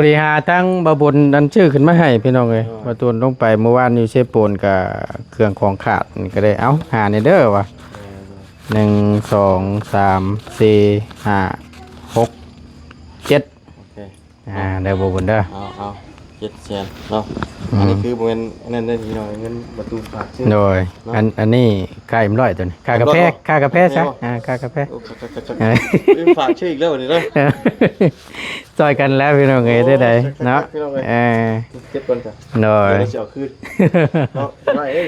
บริหารทั้งบะบนอันชื่อขึ้นมาให้พี่น้องเลยมาตูนลงไปเมื่อวานอยู่เชฟโปนกับเครื่องของขาดนี่ก็ได้เอ้าหาในเด้อวะ1 2 3 4 5 6 7โอเคเด้อบะบนเด้อเอา700,000เนาะอันนี้คือบ่แม่นอันนั้นได้พี่น้องเงินประตูฝากซื้อโดยอันนี้ค่าอิ่มร้อยตัวนี้ค่ากาแฟซะค่ากาแฟฝากชื่ออีกแล้วนี่เด้อซอยกันแล้วพี่น้องเอ้ยได้ใดเนาะเก็บก่อนจ้ะโดยเดี๋ยวสิเอาคืนเนาะได้เอ้ย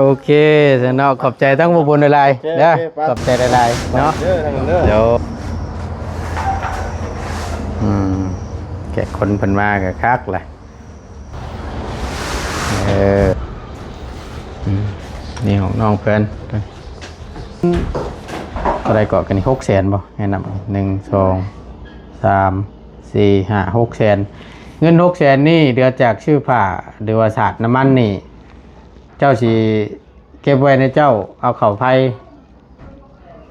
โอเคซะเนาะขอบใจทั้งบะบนหลายๆเด้อขอบใจหลายๆเนาะเดี๋ยวแกะคนเพิ่นมาก็คักแหละนี่ของน้องเพื่อนอะไรเกาะกันนี่600,000บ่แนะนำ1 2 3 4 5 600,000เงิน600,000นี่เดือจากชื่อผ้าหรือว่าศาสตร์น้ำมันนี่เจ้าสิเก็บไว้ในเจ้าเอาเข้าไผ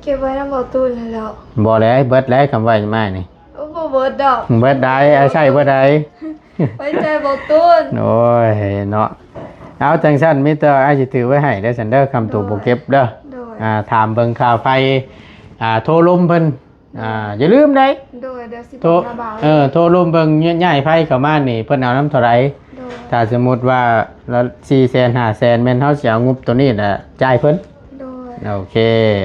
เก็บไว้ในบ่อตู้แล้วบ่แล้วเบิดแล้วคำไว้มานี่บ่เบิดดอกเบิดได้ใช่เบิดได้ไว้ใจบ่อตู้โอ้ยเนาะเอาจังซั่นมิเตอร์อ้ายสิถือไว้ให้เด้อซันเด้อคำตัวบ่เก็บเด้อถามเบิ่งข่าวไฟโทรลมเพิ่นอย่าลืมได้โดยเดี๋ยวสิมาบ่าวโทรลมเบิ่งย้ายไฟเข้ามานี่เพิ่นเอาน้ำเท่าไหร่ถ้าสมมุติว่าละ400,000 500,000แม่นเฮาสิเอางบตัวนี้น่ะจ่ายเพิ่นโดยโอเค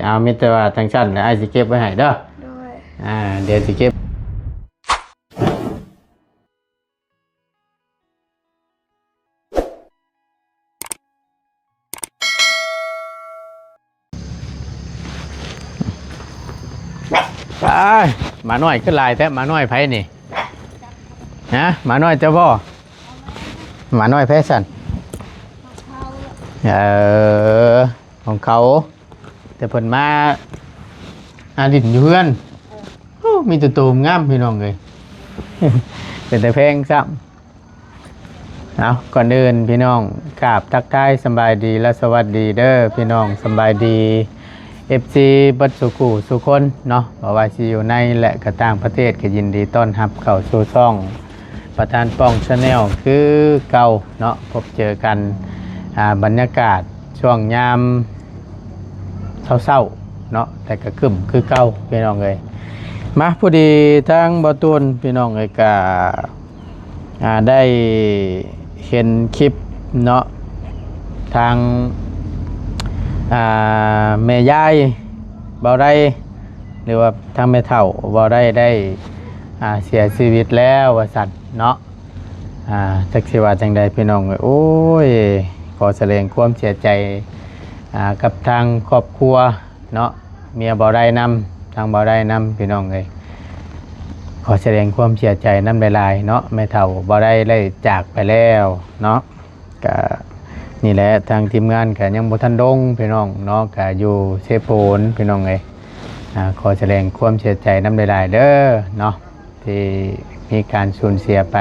เอามิเตอร์ว่าจังซั่นอ้ายสิเก็บไว้ให้เด้อโดยเดี๋ยวสิเก็บหมาน้อยขึ้นลายแต่หมาน้อยไผนี่ฮะหมาน้อยเจ้าบ่หมาน้อยแพสันของเขาแต่เพิ่นมาดินอยู่เพื่อนมีตัวตูมงามพี่น้องเลยเป็นแต่แพงซ้ำเอาก่อนอื่นพี่น้องกราบทักทายสบายดีและสวัสดีเด้อพี่น้องสบายดีFC บัดสุขุสุคนเนาะบ่ว่าสิอยู่ในและก็ต่างประเทศก็ยินดีต้อนรับเข้าสู่ช่องประธานป้อง Channel คือเก่าเนาะพบเจอกันบรรยากาศช่วงยามเช้าๆเนาะแต่ก็คึมคือเก่าพี่น้องเอ้ยมาพอดีทางบ่ตูนพี่น้องเอ้ยก็ได้เห็นคลิปเนาะทางแม่ยายบ่ได้หรือว่าทางแม่เฒ่าบ่ได้เสียชีวิตแล้วว่าซั่นเนาะจักสิว่าจังใดพี่น้องโอ้ยขอแสดงความเสียใจกับทางครอบครัวเนาะเมียบ่ได้นำทางบ่ได้นำพี่น้องเอ้ยขอแสดงความเสียใจนำหลายๆเนาะแม่เฒ่าบ่ได้จากไปแล้วเนาะก็นี่แหละทางทีมงานก็ยังบ่ทันดงพี่น้องเนาะก็อยู่เชฟโปนพี่น้องเอ้ยขอแสดงความเสียใจนำหลายๆเด้อเนาะที่มีการสูญเสียไป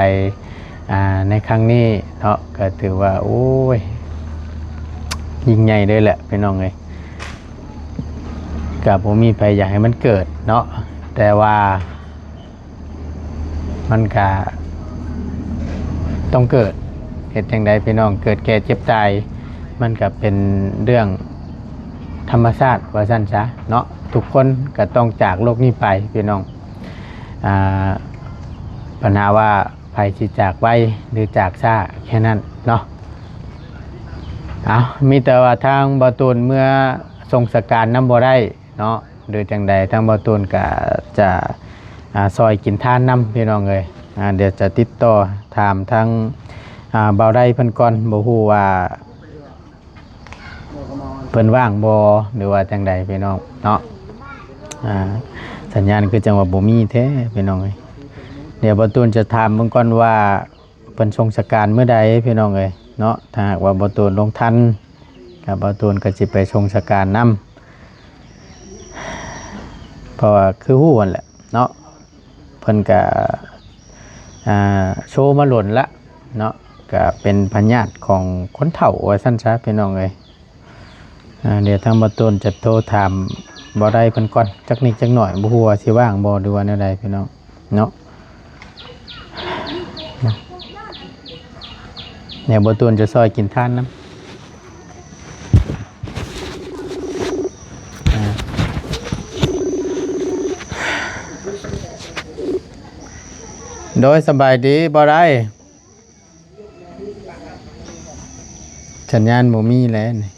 ในครั้งนี้เนาะก็ถือว่าโอ้ยยิ่งใหญ่เลยแหละพี่น้องเอ้ยก็บ่มีไปอยากให้มันเกิดเนาะแต่ว่ามันก็ต้องเกิดเหตุจังใดพี่น้องเกิดแก่เจ็บตายมันก็เป็นเรื่องธรรมชาติว่าซั่นซะเนาะทุกคนก็ต้องจากโลกนี้ไปพี่น้องปัญหาว่าภัยสิจากไว้หรือจากช้าแค่นั้นเนาะมีแต่ว่าทางบ่ตูนเมื่อทรงสการน้ำบ่ได้เนาะหรือจังใดทางบ่ตูนก็จะซอยกินทานน้ำพี่น้องเลยเดี๋ยวจะติดต่อถามทางเบาได้เพิ่นก่อนบ่ฮู้ว่าเพิ่นว่างบ่หรือว่าจังใดพี่น้องเนาะสัญญาณคือจังว่าบ่มีแท้พี่น้องเอ้ยเดี๋ยวบ่ตูนจะถามเบิ่งก่อนว่าเพิ่นทรงสการเมื่อใดพี่น้องเอ้ยเนาะถ้าหากว่าบ่ตูนลงทันก็บ่ตูนก็สิไปทรงสการนำเพราะว่าคือฮู้นั่นแหละเนาะเพิ่นก็โชว์มาหล่นละเนาะก็เป็นพญาติของคนเฒ่าว่าซั่นซะพี่น้องเอ้ยเดี๋ยวทางบ่ตูนจะโทรถามบ่ได้เพิ่นก่อนจักนิดจักหน่อยบ่ฮู้ว่าสิว่างบ่หรือว่าแนวใดพี่น้องเนาะ เนี่ยบ่ตูนจะซอยกินทานน้ำโดยสบายดีบ่ได้สัญญาณบ่มีแล้วนี่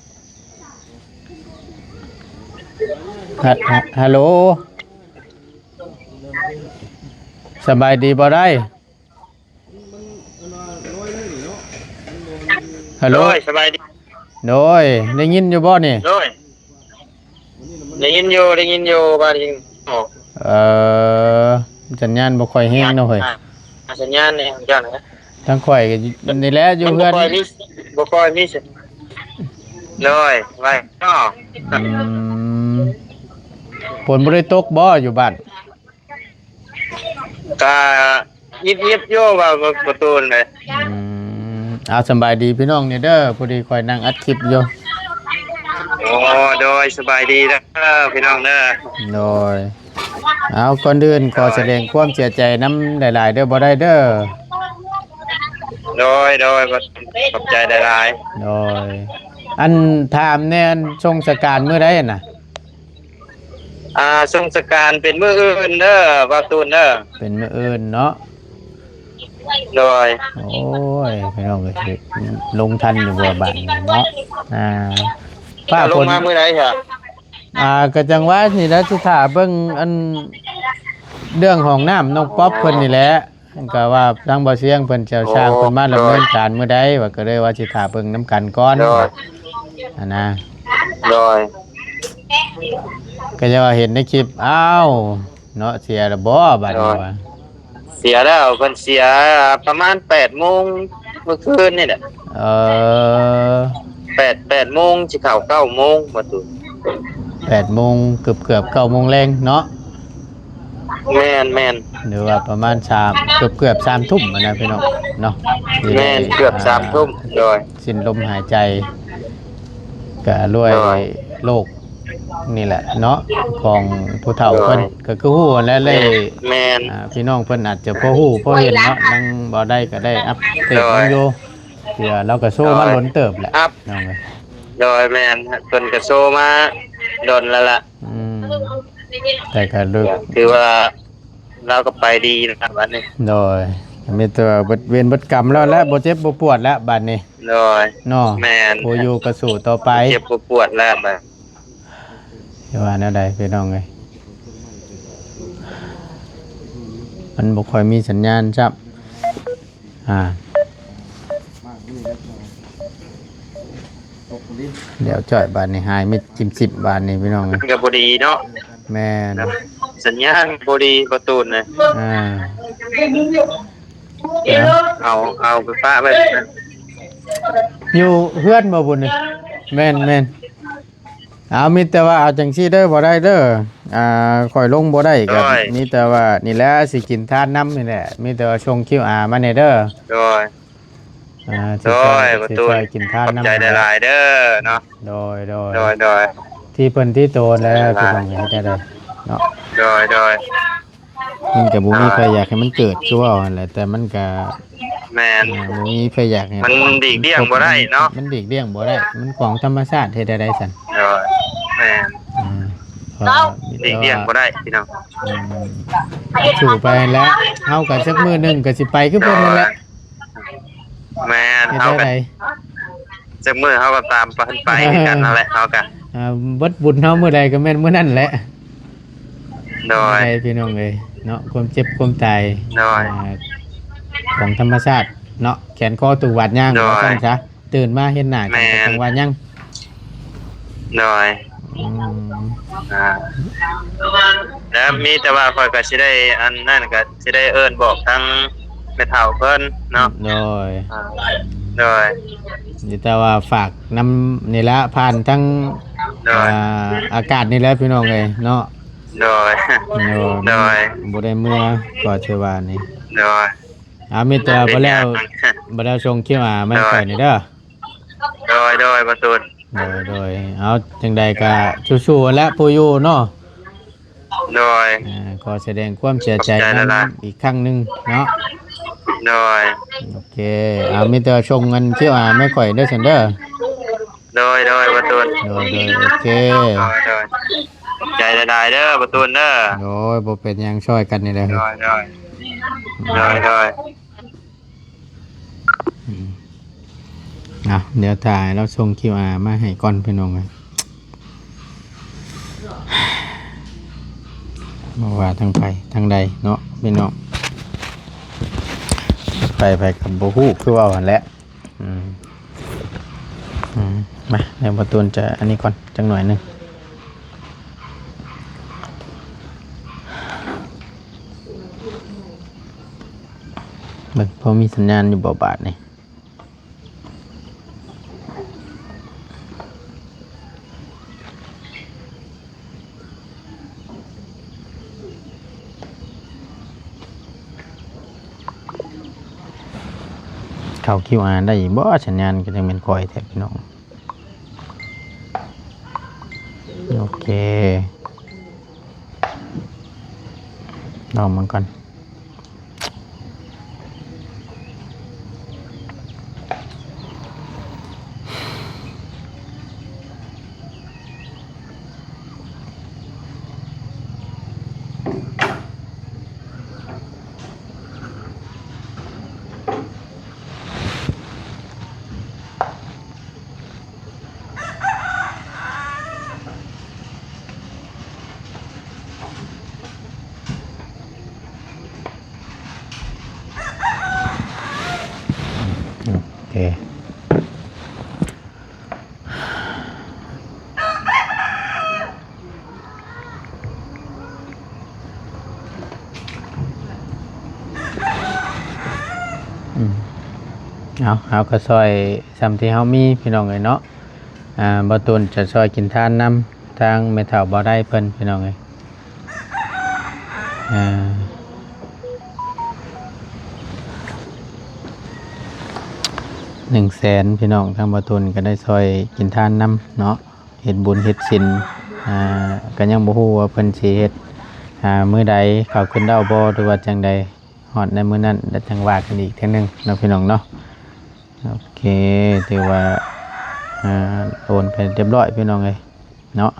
ฮัลโหลสบายดีบ่ได้ฮัลโหล โดยสบายดี โดยได้ยินอยู่บ่นี่ โดยได้ยินอยู่บ้านยิงโอ้ สัญญาณบ่ค่อยแฮงเนาะเฮ้ย สัญญาณเนี่ยของเจ้านะ ทางข่อยก็นี่แหละอยู่เฮือน บ่ค่อยมีสิเลยไว้ก็ อืมฝนบ่ได้ตกบ่อยู่บ้าน ก็ยิบโย่ว่าประตูเลย เอาสำบายดีพี่น้องเนี่ยเด้อพอดีข่อยนั่งอัดคลิปอยู่ โอ้โดยสบายดีนะพี่น้องเด้อ โดยเอาก่อนอื่นขอแสดงความเสียใจน้ำหลายๆเด้อบ่ได้เด้อ โดยขอบใจหลาย โดยอันถามแน่นทรงสการมื้อใดน่ะ ๆทรงสการเป็นมื้ออื่นเด้อประตูเด้อ เป็นมื้ออื่นเนาะ โดย โอ้ยพี่น้องก็สิลงทันอยู่บ่บัดนี้เนาะฟ้า ล ฝ ง น มามื้อใดเหรอ ก็จังว่านี่แหละสิท่าเบิ่งอันเรื่องของน้ำนกป๊อปเพิ่นนี่แหละก็ว่าทางบ่เสียงเพิ่นเจ้าช่างเพิ่นมาดำเนินการมื้อใดว่าก็เลยว่าสิท่าเบิ่งน้ำกันก่อน โดย อันนะ โดย ก็จะว่าเห็นในคลิปอ้าวเนาะเสียแล้วบ่บัดนี้ว่า เสียแล้วเพิ่นเสียประมาณ8 โมงเมื่อคืนนี่แหละ เออ 8 โมงสิเข้า9 โมงประตู 8 โมงเกือบ9 โมงแรงเนาะ แม่น หรือว่าประมาณ3เกือบ3 ทุ่มอะนะพี่น้องเนาะที่ แม่นเกือบ3 ทุ่มโดย สิ้นลมหายใจก็รวย โดย โรคนี่แหละเนาะของผู้เฒ่าเพิ่นก็คือฮู้แล้วเลย แม่น พี่น้องเพิ่นอาจจะพอฮู้พอเห็นเนาะนั่งบ่ได้ก็ได้อัปเดตมันอยู่เดี๋ยวเราก็โชว์มาล้นเติบแหละ อัพ น้องเอ้ย โดยแม่นเพิ่นก็โซมาดนแล้วล่ะ แต่ก็ลึก ถือว่าเราก็ไปดีนะครับวันนี้ โดยมีตัวเบิดเวรเบิดกรรมแล้วและบ่เจ็บบ่ปวดแล้วบัดนี้ โดย เนาะ แม่น ผู้อยู่ก็สู้ต่อไป เจ็บปวดแล้วบัด อย่าว่าแนวใดพี่น้องเอ้ยมันบ่ค่อยมีสัญญาณครับเดี๋ยวจ่อยบาทนี่หายมิดจิ้ม10 บาทนี่พี่น้องเอ้ย ก็บ่ดีเนาะ แม่น สัญญาณบ่ดีประตูน่ะ อ่า เอาไปป้าไว้ อยู่เพื่อนบ่บุญนี่แม่นเอามีแต่ว่าเอาจังซี่เด้อบ่ได้เด้อข่อยลงบ่ได้ก็มีแต่ว่านี่แหละสิกินทานน้ำนี่แหละมีแต่ว่าชง QR มาให้เด้อ โดย สิช่วย ประ สิ ตู ช่วยกินทาน ขอบ น้ำ ใจหลายๆเด้อเนาะ โดย โดย ที่เพิ่นที่โตแล้วพี่น้องให้ได้เนาะ โดย มันก็บ่มีใครอยากให้มันเกิดคือว่าหั่นแหละแต่มันก็ แม่น บ่มีใครอยากให้ มันหลีกเลี่ยงบ่ได้เนาะ มันหลีกเลี่ยงบ่ได้มันของธรรมชาติเฮ็ดได้ซั่น โดยแม่น หลีกเลี่ยงบ่ได้พี่น้อง สู่ไปแล้วเฮากันสักมื้อหนึงก็สิไปคือเพิ่นนั่นแหละ แม่น เฮ็ด เฮา ได้ กัน ได จักมื้อเฮาก็ตามเพิ่นไปคือกันนั่นแหละเฮากัน เบิดบุญเฮามื้อใดก็แม่นมื้อนั้นแหละ โดย ให้พี่น้องเอ้ยเนาะความเจ็บความตาย โดย ของธรรมชาติเนาะแขนคอตูวาดย่าง โดย ว่าซั่นซะตื่นมาเห็นหน้ากัน แม่น ก็ต้องวาดย่าง โดย อืม แล้วมีแต่ว่าข่อยก็สิได้อันนั่นก็สิได้เอิ้นบอกทั้งแม่เฒ่าเพิ่นเนาะ โดย โดย นี่แต่ว่าฝากนำนี่ละผ่านทั้ง โดย อากาศนี่แหละพี่น้องเอ้ยเนาะ โดย โดย บ่ได้เมื่อก็เชื่อว่านี่ โดย มีแต่บ่แล้วบ่แล้วส่งคิวไม่ค่อยนี่เด้อ โดยประตู โดยเอาจังใดก็สู้ๆและผู้อยู่เนาะ โดย ขอแสดงความเสียใจ ขอบใจหลาย อีกครั้งหนึงเนาะ โดย โอเค เอามีแต่ชงเงินเกี่ยวไม่ข่อยเด้อซั่นเด้อ โดยประตูน โดยโอเค โดยใจได้เด้อประตูนเด้อ โดยบ่เป็นหยังช่วยกันนี่แหละ โดย เดี๋ยวถ่ายแล้วส่ง QR มาให้ก่อนพี่น้องเลยบ่ว่าทางไปทางใดเนาะพี่น้องไปกับบ่ฮู้คือว่าหั่นแหละมาในประตูจะอันนี้ก่อนจังหน่อยหนึงเบิ่งพอมีสัญญาณอยู่บ่บาดนี่เข้า QR ได้บ่สัญญาณก็จังเป็นคอยแท้พี่น้องโอเคลองมันก่อนโอเคเอาก็ซอยซ้ำที่เฮามีพี่น้องเอ้ยเนาะบ่ตูนจะซอยกินทานนำทางแม่เฒ่าบ่ได้เพิ่นพี่น้องเอ้ย100,000พี่น้องทางบ่ตูนก็ได้ซอยกินทานนำเนาะเฮ็ดบุญเฮ็ดศีลก็ยังบ่ฮู้ว่าเพิ่นสิเฮ็ดมื้อใดเข้าขึ้นดาวบ่หรือว่าจังใดฮอดในมื้อนั้นแล้วจังว่ากันอีกเทื่อนึงเนาะพี่น้องเนาะโอเคถือว่าโอนไปเรียบร้อยพี่น้องเลยเนาะ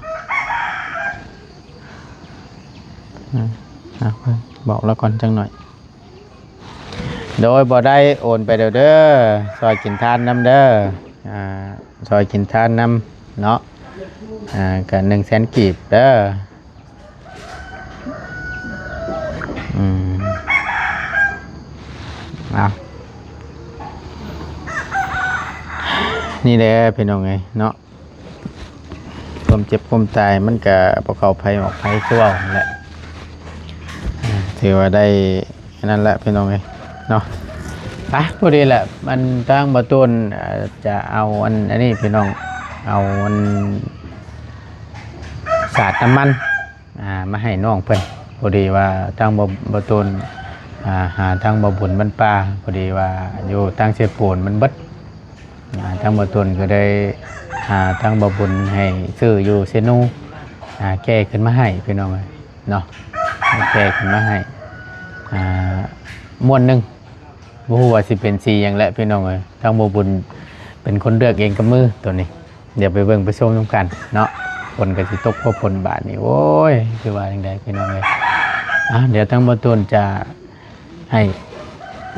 บอกแล้วก่อนจังหน่อยโดยบ่ได้โอนไปเด้อซอยกินทานน้ำเด้อซอยกินทานน้ำเนาะกัน100,000 กีบเด้อนี่แหละพี่น้องไงเนาะความเจ็บความตายมันก็บ่เข้าภัยออกภัยคือว่าแหละถือว่าได้นั่นแหละพี่น้องไงเนาะไปพอดีแหละมันทางบ่ต้นจะเอาอันนี้พี่น้องเอาอันสาดน้ำมันมาให้น้องเพิ่นพอดีว่าทางบ่ต้นหาทางบ่บุญบ้านป่าพอดีว่าอยู่ทางเสียโปนมันเบิดทางบ่ต้นก็ได้ทางบ่บุญให้ซื้ออยู่เซนูแก้ขึ้นมาให้พี่น้องเนาะแก้ขึ้นมาให้ม้วนหนึงบ่ฮู้ว่าสิเป็นสีหยังแหละพี่น้องทางบ่บุญเป็นคนเลือกเองกับมือตัวนี้เดี๋ยวไปเบิ่งไปชมนำกันเนาะฝนก็สิตกพอฝนบาดนี่โอ้ยคือว่าจังได๋พี่น้องเดี๋ยวทางบ่ต้นจะให้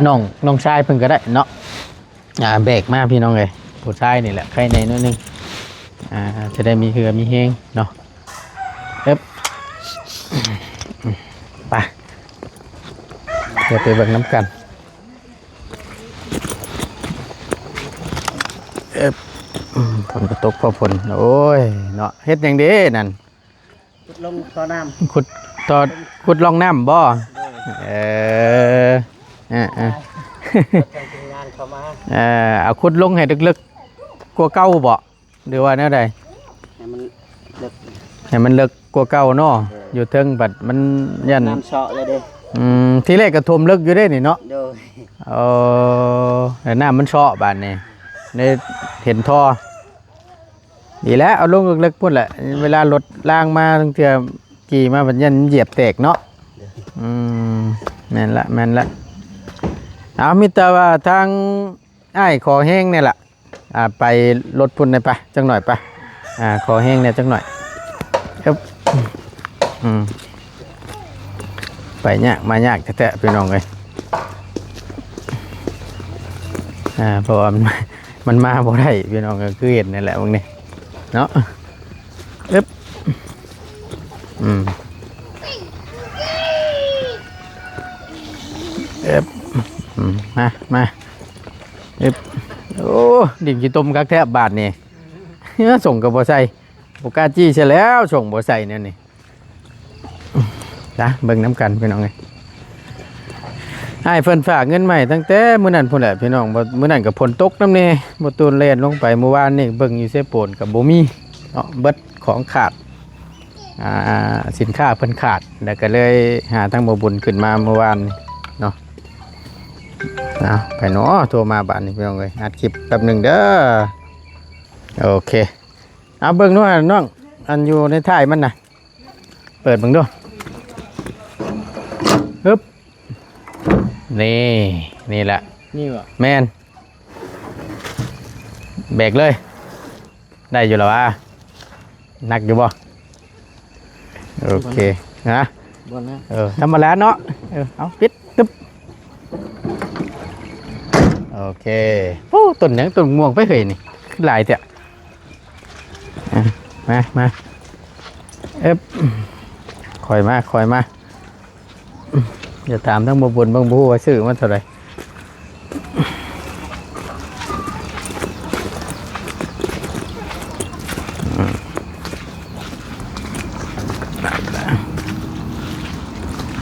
น้องชายเพิ่นก็ได้เนาะแบกมาพี่น้องผู้ชายนี่แหละใครในนิดนึงจะได้มีเหือมีแห้งเนาะไปเดี๋ยวไปเบิ่งน้ำกันฝนก็ตกพอฝนโอ้ยเนาะเฮ็ดอย่างเด้นั่นขุดลงต่อน้ำขุดลองน้ำบ่เอาขุดลงให้ลึกๆกว่าเก่าบ่หรือว่าแนวใดให้มันลึกกว่าเก่าเนาะอยู่เทิงบัดมันยันน้ำเฉาะเลยเด้ทีแรกก็ท่วมลึกอยู่เด้นี่เนาะแต่น้ำมันเฉาะบาดนี่ได้เห็นท่อดีแล้วเอาลงลึกๆพุ่นแหละเวลารถล่างมาตั้งแต่กี่มาบัดยันเหยียบแตกเนาะแม่นละ เอามีแต่ว่าทางอ้ายขอแห้งเนี่ยล่ะไปรถพุ่นได้ปะจังหน่อยปะขอแห้งเนี่ยจังหน่อยครับไปยากมายากแท้ๆพี่น้องเลยเพราะว่ามันมาบ่ได้พี่น้องก็คือเห็นนี่แหละพวกนี้เนาะอึ๊บมาอึ๊บโอ้ดิ่งกี่ต้มกักแทบบาทนี่ส่งกับบ่ใส่โอกาจี้ใช่แล้วส่งบ่ใส่เนี่ยนี่จ้ะเบิ่งน้ำกันพี่น้องเลยให้เพิ่นฝากเงินใหม่ตั้งแต่มื้อนั้นพุ่นแหละพี่น้องบ่มื้อนั้นก็ฝนตกนำแน่บ่ตูนแล่นลงไปเมื่อวานนี่เบิ่งอยู่เสโปนก็บ่มีเนาะเบิดของขาดสินค้าเพิ่นขาดแล้วก็เลยหาทางบ่บุญขึ้นมาเมื่อวานเนาะเอาไปเนาะโทรมาบ้านนี่พี่น้องเอ้ยอัดคลิปแป๊บนึงเด้อโอเคเอาเบิ่งด้วยน้องอันอยู่ในท้ายมันน่ะเปิดเบิ่งดูปึ๊บนี่แหละนี่วะแมนเบรกเลยได้อยู่แล้วหนักอยู่บ่โอเคนะทำมาแล้วเนาะเอาปิดตึ๊บโอเคโอ้ต้นยังต้นม่วงไปเคยนี่หลายเถอะมาคอยมาอย่าถามทั้งบนบางบูว่าซื้อมันเท่าไหร่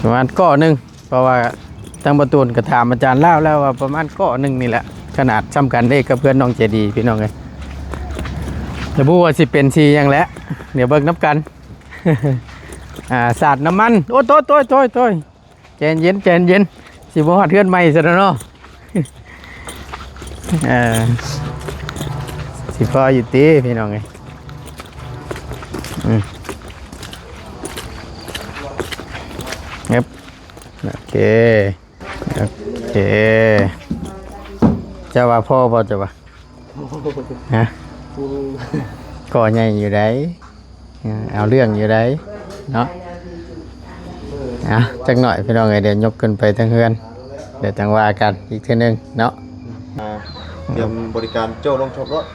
ประมาณก้อหนึ่งเพราะว่าทั้งประตูนกระถามอาจารย์เล่าแล้วว่าประมาณก้อหนึ่งนี่แหละขนาดซ้ำกันได้กับเพื่อนน้องเจดีพี่น้องเลยจะบูว่าสิเป็นชียังแล้วเดี๋ยวเบิกนับกันสาดน้ำมันโอ้โต้ยเจนเย็นสิบ่ฮอดเทือนใหม่ซะแล้วเนาะสิพออยู่ตีพี่น้องไงครับโอเคจะว่าพ่อบ่จะว่าฮะก่อใหญ่อยู่ไหนเอาเรื่องอยู่ไหนเนาะจักหน่อยพี่น้องเดี๋ยวยกขึ้นไปทั้งเฮือนเดี๋ยวจังว่ากันอีกทีนึงเนาะเตรียมบริการโจ้ลงชมรถ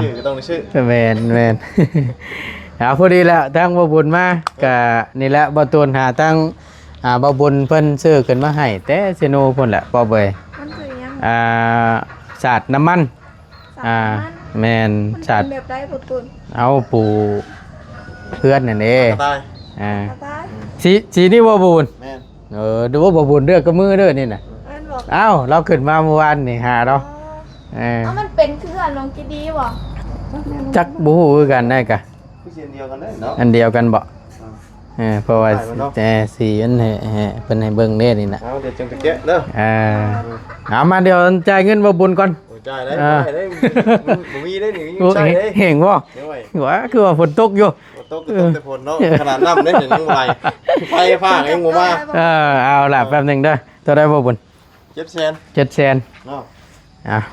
ชื่อก็ต้องได้ชื่อแมนพอดีแล้วทั้งบ่บุญมากับนี่แหละบ่ตูนหาทั้งบ่บุญเพิ่นซื้อขึ้นมาให้แต่เซโนพุ่นแหละบ่เบยมันคือยังสาดน้ำมันแมนสาดแบบไรบ่ตูนเอาปูเพื่อนนั่นเองสีนี่บ่บุญดูว่าบ่บุญเด้อกับมือเด้อนี่น่ะเราขึ้นมาเมื่อวานนี่หาเรามันเป็นคืออันลองกินดีบ่จักบ่ฮู้คือกันได้กะอันเดียวกันบ่เพราะว่าสีอันเพิ่นให้เบิ่งเด้นี่น่ะเดี๋ยวจังไปแกะเด้อมาเดี๋ยวจ่ายเงินบ่บุญก่อนจ่ายได้บ่มีได้นี่จ่ายได้เห็นบ่ว่าคือว่าฝนตกอยู่ตกแต่ฝนเนาะขนาดน้ำได้ยังไหลไฟฟ้าเองบ่มาเอาล่ะแป๊บนึงเด้อตัวได้บ่บุญ700,000เนาะ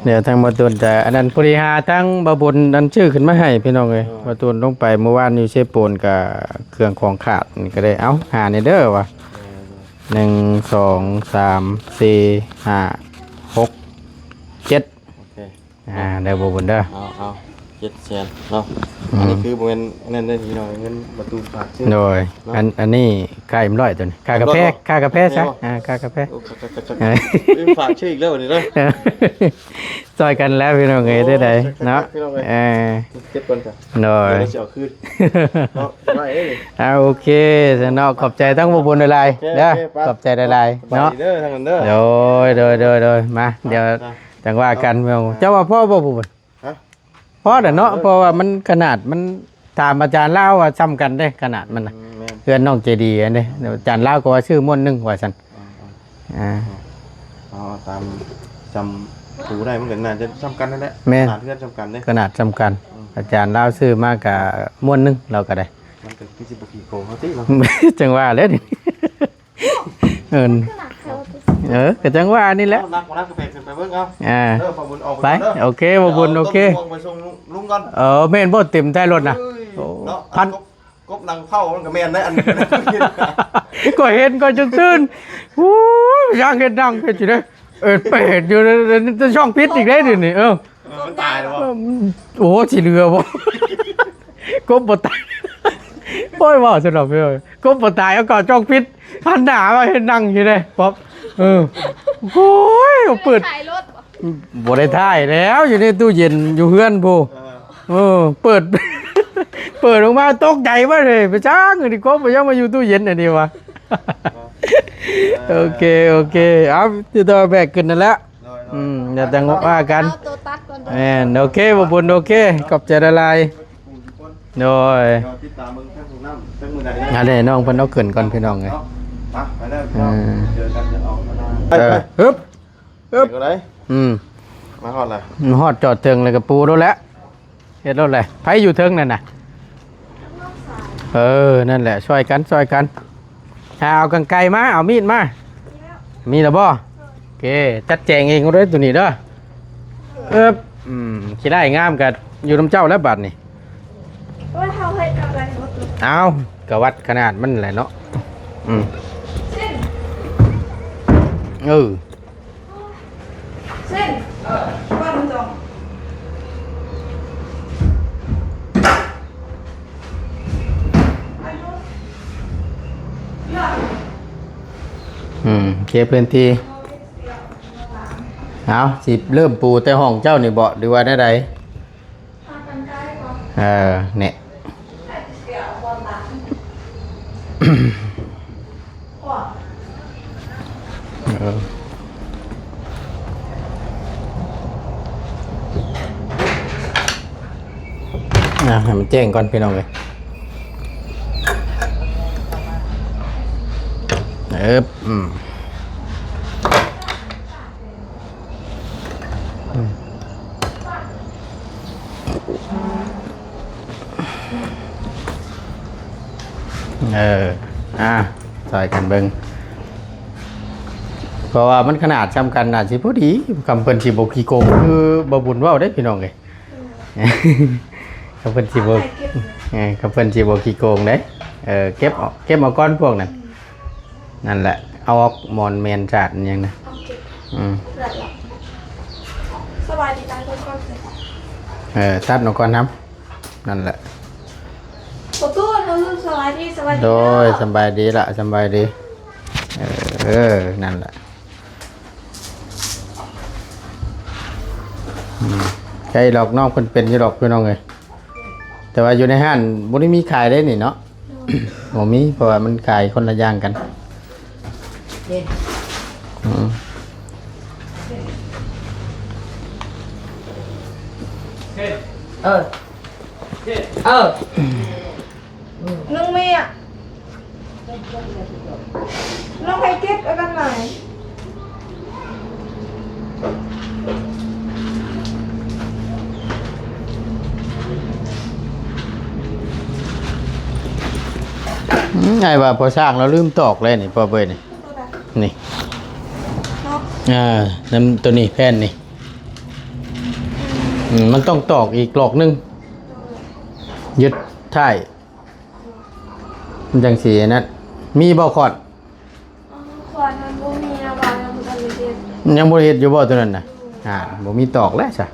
เดี๋ยวทางบ่ตูนแต่อันนั้นพอดีหาทั้งบ่บุญนั้นชื่อขึ้นมาให้พี่น้องเอ้ยบ่ตูนลงไปเมื่อวานอยู่เชฟปูนกับเครื่องของขาดนี่ก็ได้หานี่เด้อว่ะ1 2 3 4 5 6 7ได้บ่บุญเด้อเอา700,000เนาะอันนี้คือบ่แม่นนั่นได้พี่น้องเงินบ่ตูนฝากซื้อโดยอันนี้ค่าอิ่มร้อยตัวนี้ค่ากาแฟซะค่ากาแฟฝากชื่ออีกแล้วนี่เด้อซอยกันแล้วพี่น้องเอ้ยได้ไดเนาะเก็บก่อนจ้ะโดยสิเอาคืนเนาะได้เด้โอเคซะเนาะขอบใจทั้งบ่บุญหลายๆเด้อขอบใจหลายๆเนาะเด้อทางนั้นเด้อโดยมาเดี๋ยวจังว่ากันเนาะเจ้าว่าพ่อบ่บุญพอเด้อเนาะเพราะว่ามันขนาดมันถามอาจารย์เล่าว่าซ้ำกันได้ขนาดมันน่ะเพื่อนน้องเจดีอันนี้อาจารย์เล่าก็ว่าชื่อม่วนนึงว่าซั่นตามจำถูได้มันก็น่าจะซ้ำกันนั่นแหละขนาดเพื่อนซ้ำกันเด้ขนาดซ้ำกันอาจารย์เล่าชื่อมากกับม่วนนึงเราก็ได้มันก็คือสิบ่ขี้โกงเฮาติจังว่าแล้วนี่ ก็จังว่านี่แหละ นักกาแฟขึ้นไปเบิ่งเอา À, เด้อพอบุญออก ไปโอเคบ่บุญโอเค ไปส่งลุงก่อน แม่นบ่เต็มท้ายรถน่ะ เนาะ พัน กบนังเผามันก็แม่นได้อัน ก็เห็นก็จนตื่นโอ้ยย่างเฮ็ดดังเฮ็ดสิได้ไปเห็นอยู่ในช่องพิษอีกได้ดินี่มันตายแล้วบ่ โอ้สิเหลือบ่กบบ่ตายโอ้ยว่าสำหรับเด้อกบบ่ตายเอาก่อนช่องพิษพันหน้ามาเฮ็ดนั่งอยู่ได้ป๊อบโอ้ยเปิด ถ่ายรถบ่ บ่ได้ถ่ายแล้วอยู่ในตู้เย็นอยู่เฮือนผู้เปิด เปิดออกมาตกใจมากเลยไปจ้างดิกบไปยังมาอยู่ตู้เย็นอันนี้วะ โอเคเอาที่ตัวแบกขึ้นนั่นแหละอย่าแต่งว่ากัน เอาตัวตัดก่อน แม่นโอเคบ่บุญโอเคขอบใจละลายโดย ติดตามมึงทั้งน้ำทั้งมือใด อันนี้น้องเพิ่นเอาขึ้นก่อนพี่น้องไง ไปได้เจอกันจะออกมาได้ ฮึบ ก็ได้มาฮอดเลย ฮอดจอดเทิงเลยกับปูแล้วแหละเฮ็ดแล้วแหละไผอยู่เทิงนั่นน่ะนั่นแหละช่วยกันเอากรรไกรมาเอามีดมามีแล้วบ่โอเคจัดแจงเองเอาเลยตัวนี้เด้อสิได้งามกับอยู่น้ำเจ้าแล้วบัดนี่ ว่าเฮาเฮ็ดอะไรบ่ตัว เอากะวัดขนาดมันแหละเนาะเส้น เส้นก้อนมันจงเคลียร์พื้นที่เอาสิเริ่มปูแต่ห้องเจ้านี่บ่หรือว่าได้ใดเนี่ยให้มันแจ้งก่อนพี่น้องเลยใส่กันเบิ่งเพราะว่ามันขนาดจำกันน่ะสิพอดีคำเพิ่นสิบ่ขี้โกงคือบ่บุญเว้าได้พี่น้องเอ้ยคำเพิ่นสิบ่ขี้โกงเด้เก็บเอาก้อนพวกนั้นนั่นแหละเอาออกมอนแมนจาดอย่างนะสบายดีจังทุกคน ตัดเอาก้อนน้ำนั่นแหละประตูเราสบายดีโดยสบายดีละสบายดีนั่นแหละใช่หลอกนอกคนเป็นยี่หลอกพี่น้องเลยแต่ว่าอยู่ในห้างบ่ได้มีขายได้นี่เนาะบ่มีเพราะว่ามันขายคนละอย่างกันน้องเมียน้องใครเก็บกันไหนไงว่าพอสร้างแล้วลืมตอกเลยนี่พอเบยนี่นี่น้ำตัวนี้แผ่นนี่มันต้องตอกอีกกรอกนึงยึดท้ายมันจังสีนั้นมีบ่ขอดขวานมันบ่มีนะบ้านเราบ่ได้เฮ็ดยังบ่เฮ็ดอยู่บ่ตัวนั้นน่ะบ่มีตอกแล้วจ้ะ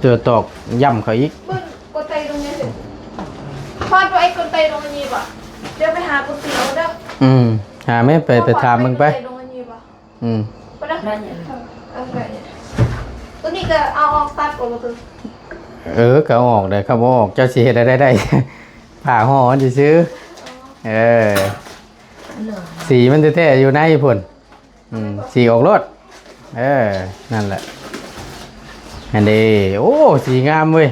เจอตอกย่ำเขาอีกเบิ่งกดไตตรงนี้สิพอดไว้กดไตตรงนี้บ่เดี๋ยวไปหาก๋วยเตี๋ยวเด้อหาแม่ไปถามมึงไปไปเด้อตัวนี้ก็เอาออกตัดออกบ่ตัวก็ออกได้ครับออกเจ้าสิเฮ็ดได้ผ่าห่อมันสิซื้อสีมันแท้ๆอยู่ในพุ่นสีออกรถนั่นแหละอันนี้โอ้สีงามเว้ย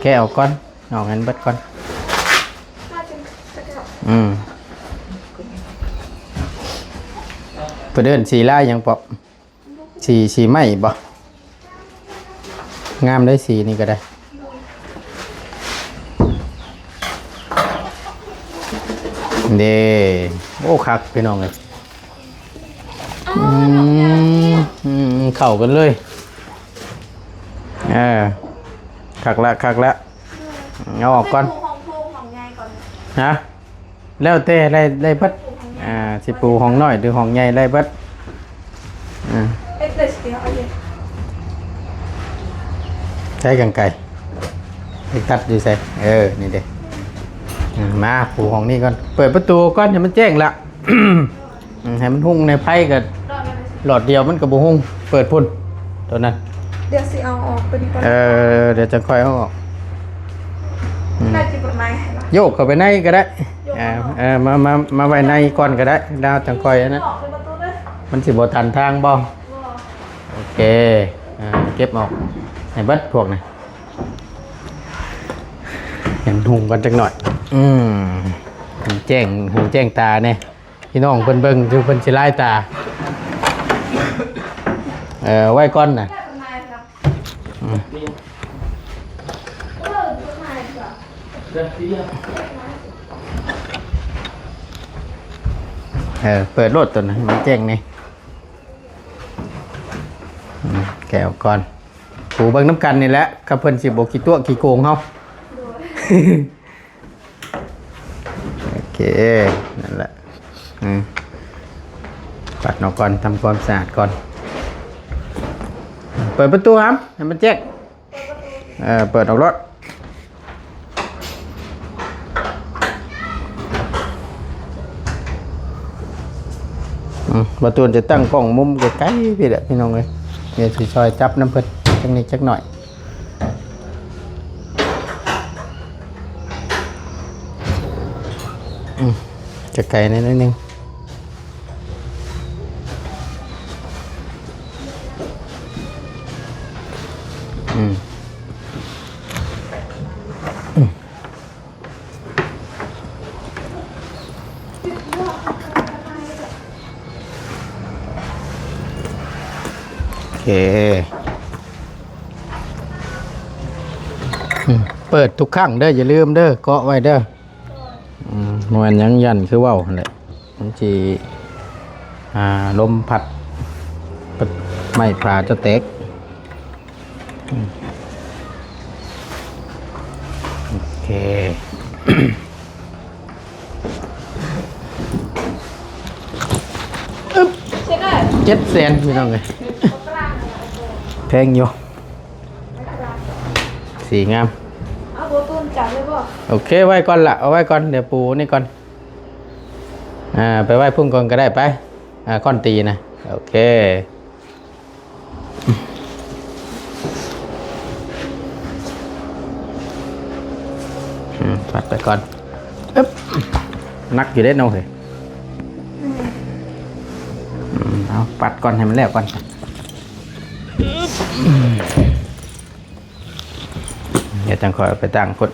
แค่เอาก้อนออกงั้นเบิดก่อนเพื่อเดินสีลายยังปอบสีไหมบ่งามได้สีนี่ก็ได้ เด้โอ้คักพี่น้องเลย อ๋อดอกยาเนี่ย เข้ากันเลยคักละเอาออกก่อน ของพูของยายก่อน ฮะแล้วแต่ไล่เบิดสิปูห้องน้อยหรือห้องใหญ่ไล่เบิดเอ็ดเลยสิเอาเลย ใช้กรรไกรไปตัดดูใส่นี่เด้มาปูห้องนี้ก่อนเปิดประตูก่อนให้มันแจ้งละ ให้มันหุ่งในไพ่กับหลอดเดียวมันกับบุหุ่งเปิดพุ่นตัวนั้น เดี๋ยวสิเอาออกเป็นก่อน เดี๋ยวจะค่อยเอาออก ได้จิบประมาณไหน โยกเข้าไปในก็ได้มาไว้ในก่อนก็ได้ดาวจังค่อยนะ ออกเป็นประตูเลย มันสิบ่ทันทางบ่โอเคเก็บออกให้เบิดพวกนี้เห็นหุ่งกันจักหน่อยแจ้งหูแจ้งตาเนี่ยพี่น้องเพิ่นเบิ่งคือเพิ่นสิลายตาไว้ก่อนน่ะ ได้ประมาณครับ เปิดรถตัวนั้นมันแจ้งนี่แกวก่อนปูเบิ่งน้ำกันนี่แหละกับเพิ่นสิบ่กี่ตัวกี่โกงเฮาโอเคนั่นแหละปัดออกก่อนทำความสะอาดก่อนเปิดประตูครับให้มันแจ้งเปิดออกรถประตูจะตั้งกล้องมุมใกล้ๆพี่แหละพี่น้องเลยเดี๋ยวสิซอยจับน้ำเพิ่นจังนิดจักหน่อยจะไกลนิดนึงโอเคเปิดทุกครั้งเด้ออย่าลืมเด้อเกาะไว้เด้อมันยังยันคือว่าวนั่นแหละมันจีลมพัดไม่พาจะเต็กโอเค เช็ดได้ 7 แสนพี่น้องเลยแพงอยู่สีงาม เอาโบตูนจับเลยป่ะ โอเคไว้ก่อนละเอาไว้ก่อนเดี๋ยวปูนี่ก่อนไปไว้พุ่งก่อนก็ได้ไปก้อนตีนะโอเคปัดไปก่อนนักอยู่ได้น้องเลยเอาปัดก่อนให้มันแล้วก่อนเดี๋ยวจังคอยไปตั้งกด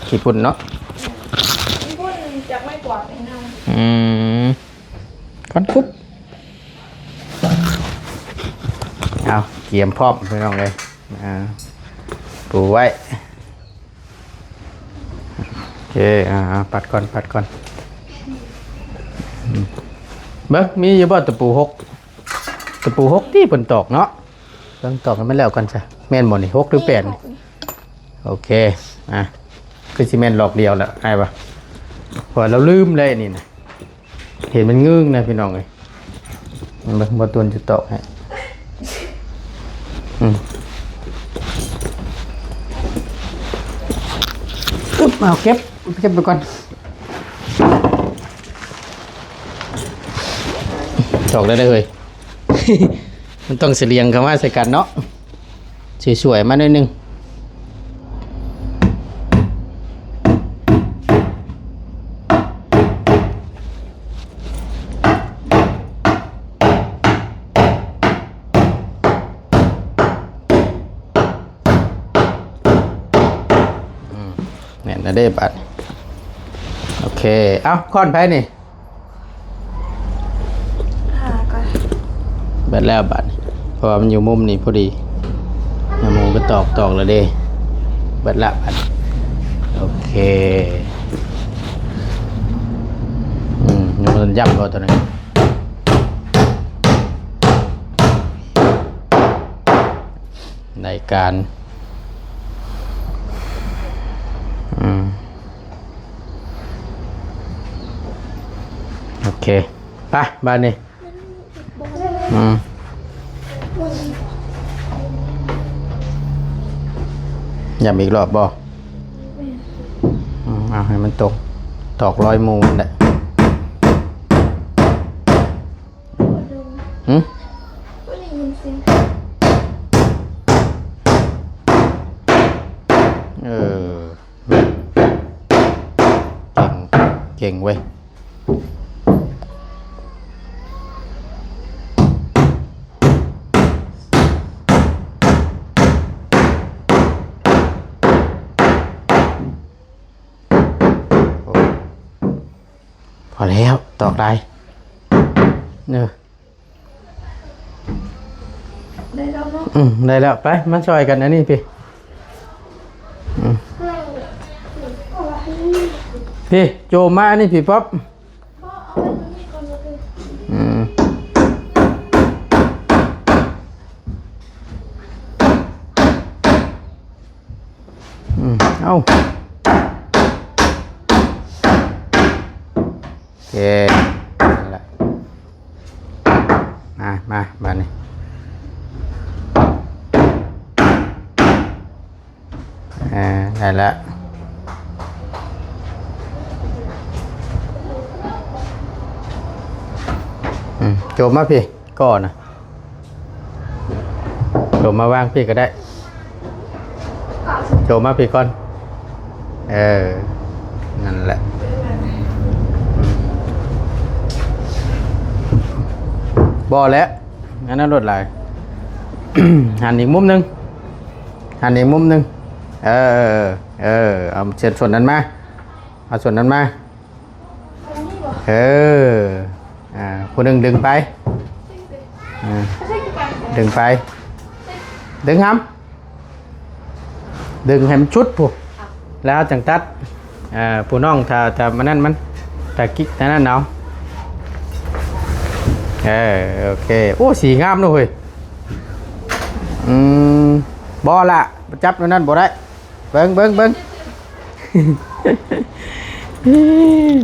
ขี้ปุ่นเนาะ พี่พูดจับไม่กวาดเองนะ ก้อนปุ๊บเอาเกี่ยมพร้อมไปลองเลยปูไว้โอเคปัดก่อนเบิ้งมีอยู่บ่ตะปูหกที่เพิ่นตอกเนาะเบิ่งตอกกันไม่แล้วกันจ้ะแม่นบ่นี่6หรือ8นี่โอเคคือสิแม่นหลอกเดียวแหละไอ้บ่พอเราลืมเลยนี่นะเห็นมันงึ้งนะพี่น้องเอ้ยมันบ่ตัวจะตอกให้เอาเก็บไปก่อนตอกได้เลย มันต้องเสียงคำว่าใส่กันเนาะสวยๆมาหน่อยนึงเนี่ยนะได้บัตรโอเคเอ้าค้อนไผ่นี่เบิดแล้วบัดเพราะว่ามันอยู่มุมนี้พอดีน้ำมูก็ตอกแล้วเด้เบิดละบัดโอ โอเคมันยับก็ตัวนี้ในการโอเคไปบ้านนี้ย้ำอีกรอบบ่เอาให้มันตอกรอยมูมันแหละก็ได้ยินเสียง เก่งเว้ยพอแล้วตอกได้เนอะได้แล้วเนาะได้แล้วไปมาช่วยกันนะนี่พี่พี่โจมานี่พี่ป๊อปเอาโอเคนั่นแหละมาบ้านนี้ได้แล้วโจมมาพี่ก่อนนะโจมมาว่างพี่ก็ได้โจมมาพี่ก่อนนั่นแหละบ่แล้วงั้นนั่นรถไหล หันอีกมุมนึงเอาเศษส่วนนั้นมาเอาส่วนนั้นมาคนหนึ่งดึงไปดึงไปดึงครับดึงให้มันชุดผู้แล้วจังตัดผู้น้องถ้ามันนั่นมันถ้ากิ๊กนั่นเนาะโอเคโอ้สีงามด้วยบ่ละจับนั่นบ่ได้เบิ้ง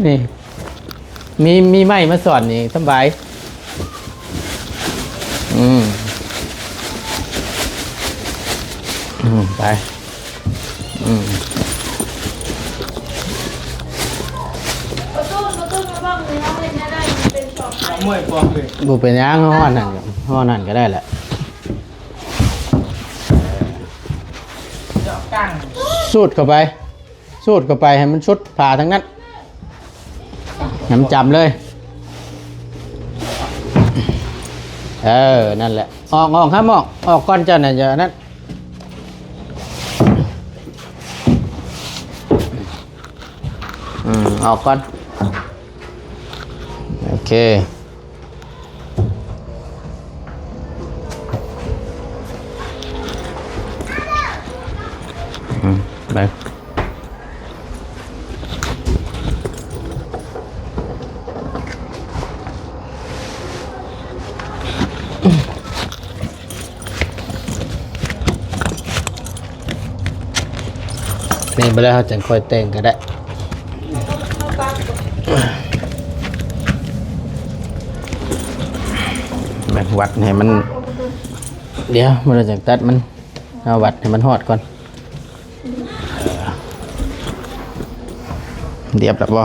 นี่มีไม้มาสอนนี่สบายไปประตูมาบ้างเลยนะเลยนะได้เป็นสองไข่ มวยปองเลย บุเป็นย่างห่อนั่นก็ได้แหละสูดเข้าไปให้มันชุดผ่าทั้งนั้นให้มันจำเลยนั่นแหละออกครับออกก้อนจันน่ะอย่านั้นออกก่อนโอเคไปนี่ไปแล้วเขาจะค่อยแต่งก็ได้แบบวัดให้มันเดี๋ยวมันจะตัดมันเอาวัดให้มันหอดก่อนเดียบแล้วบ่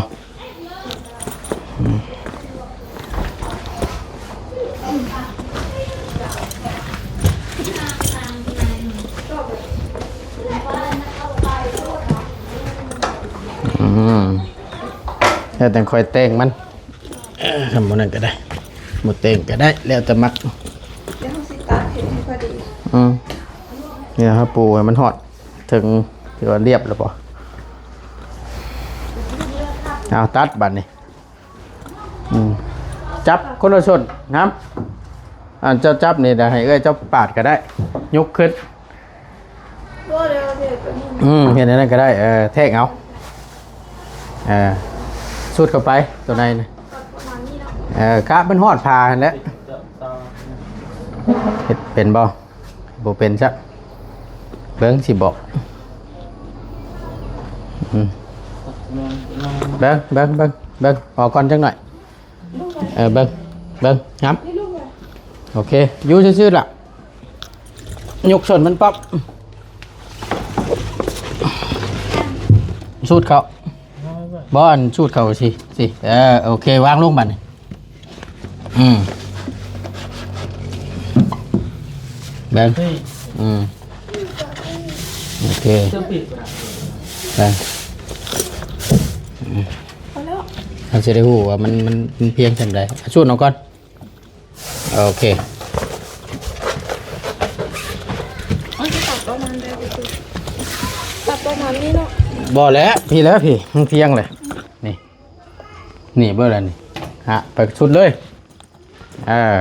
แล้วแต่ค่อยเต่งมันทำมันนั่นก็ได้หมดเต่งก็ได้แล้วแต่มักเดี๋ยวเขาสิตัดเห็นให้พอดีนี่นะครับปูให้มันหอดถึงที่ว่าเรียบแล้วป่ะเอาตัดบัดนี่จับคนละส่วนครับเจ้าจับนี่เดี๋ยวให้เจ้าปาดก็ได้ยกขึ้นก็เดี๋ยวตัวนี้เห็นนั่นก็ได้แทกเอา สูดเข้าไปตัวในนะ ประมาณนี้เนาะ กะมันฮอดพาหั่นแหล้วเฮ็ดเป็นบ่บ่เป็นซะเบิ่งสิบอกเบิ่งออกก่อนจังหน่อยเบิ่งครับ นี่ลูกเลย โอเคอยู่ซื่อๆล่ะยกส่วนมันปั๊บสูดเขาบ่อันสูดเขาสิโอเควางลงบัดนี่เบิ่งโอเคเบิ่ง พอแล้ว เราจะได้รู้ว่ามันเพียงจังใดสูดเอาก่อนโอเค เอาจะตัดประมาณได้สิตัดประมาณนี้เนาะ บ่แล้วพี่มันเพียงเลยนี่เบอร์อะไรนี่ฮะไปชุดเลยอ้าว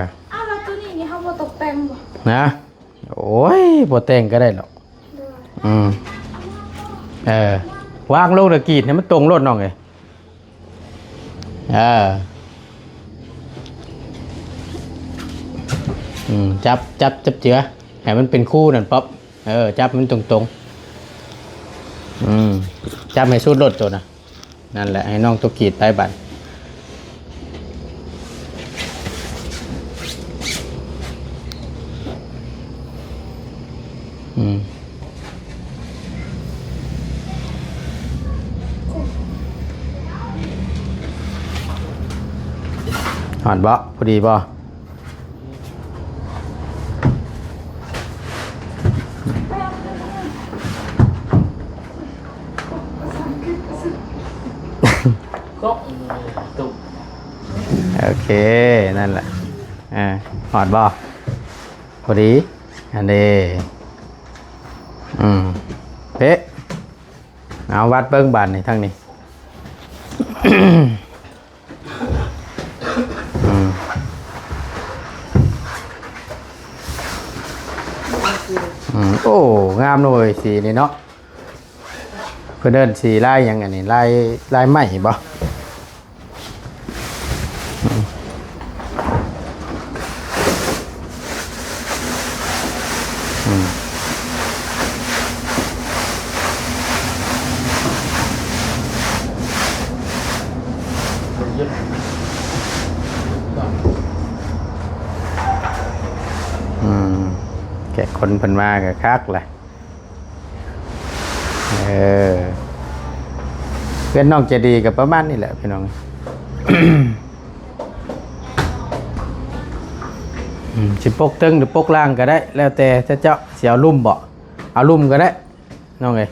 แล้วตัวนี้เขามาตกแต่งบ่ นะโอ้ยบ่แต่งก็ได้หรอกวางลงตะกีดเนี่ยมันตรงรถน้องเลยจับเจือให้มันเป็นคู่นั่นป๊อปจับมันตรงจับให้สุดรถตัวนะนั่นแหละให้น้องตัวกีดไปบัดหอนบ่พอดีบ่โอเคนั่นแหละหอดบ่พอดีอันนี้เป๊ะเอาวัดเบิ้งบานในทั้งนี้โอ้งามเลยสีนี่เนาะเพื่อเดินสีลายยังไงนี่ลายไหมบ่แกะคนเพิ่นมากับคักแหละเพื่อนน้องจะดีกับประมาณนี้แหละพี่น้องสิปกตึงหรือปกล่างก็ได้แล้วแต่เจ้าเสียวลุ่มบ่เอาลุ่มก็ได้น้องเอ้ย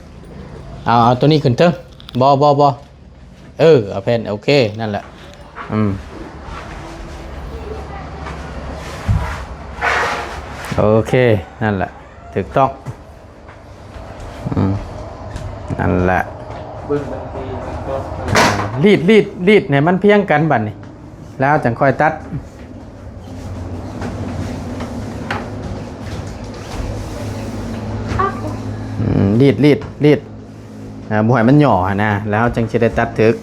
เอาตัวนี้ขึ้นเทิงบ่เอาแผ่นโอเคนั่นแหละโอเคนั่นแหละถูกต้องนั่นแหละรีดเนี่ยมันเพียงกันบัดนี่แล้วจังค่อยตัดรีดบ่ให้มันหย่อนะแล้วจังสิได้ตัดถึก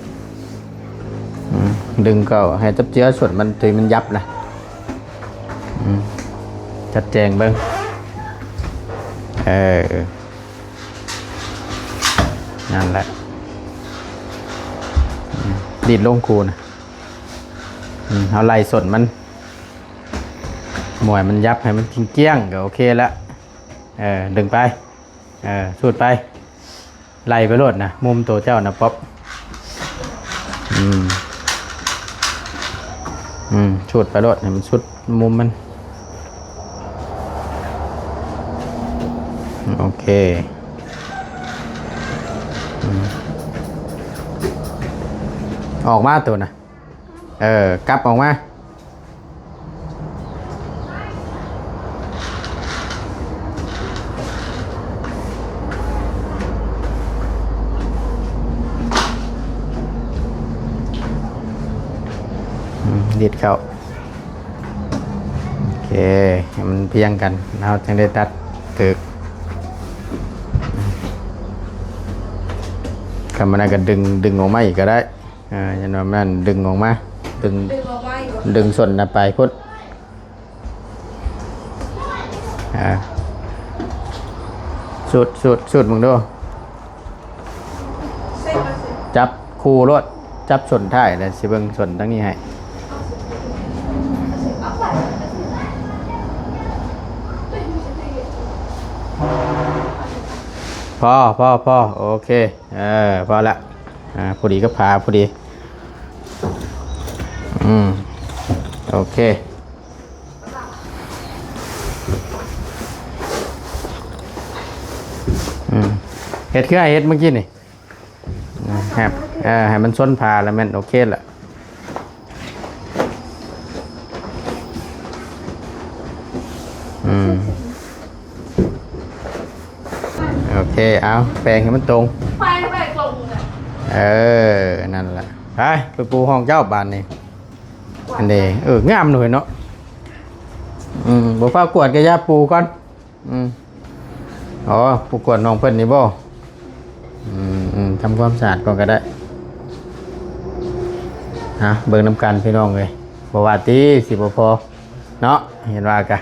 ดึงก็ให้จับเจือส่วนมันตีมันยับนะจัดแจงเบิ่งนั่นแหละรีดลงคูนะเอาไล่ส่วนมันหมวยมันยับให้มันเกี้ยงก็โอเคแล้วดึงไปสูดไปไล่ไปโลดนะมุมตัวเจ้านะป๊อปสูดไปโลดให้มันสุดมุมมันโอเคออกมาตัวนะกลับออกมาดีดเข้าโอเคให้มันเพียงกันเราจึงได้ตัดตึก คำมันก็ดึงออกมาอีกก็ได้ยันว่ามันดึงออกมาดึง ดึงออกมาอยู่ ดึงส่วนน่ะไปพุ่นสุดมึงดู เส้นมาสิ จับคู่รถจับส่วนท้ายแล้วสิเบิ่งส่วนทั้งนี้ให้ เอาใส่พอโอเคพอละพอดีก็พาพอดีโอเคเห็ดคือเห็ดเมื่อกี้นี่ครับให้มันส้นพาแล้วมันโอเคละโอเคเอาแปลงให้มันตรง ไปลงเลย นั่นแหละไปปูห้องเจ้าบานนี่อันนี้งามหน่อยเนาะบอกว่ากวดกระยาปูก่อนอ๋อปูกวดน้องเพิ่นนี่บ่ทำความสะอาดก่อนก็ได้เบิ่งน้ำกันพี่น้องเลยบ่ว่าตีสิบ่พอเนาะเห็นว่ากะ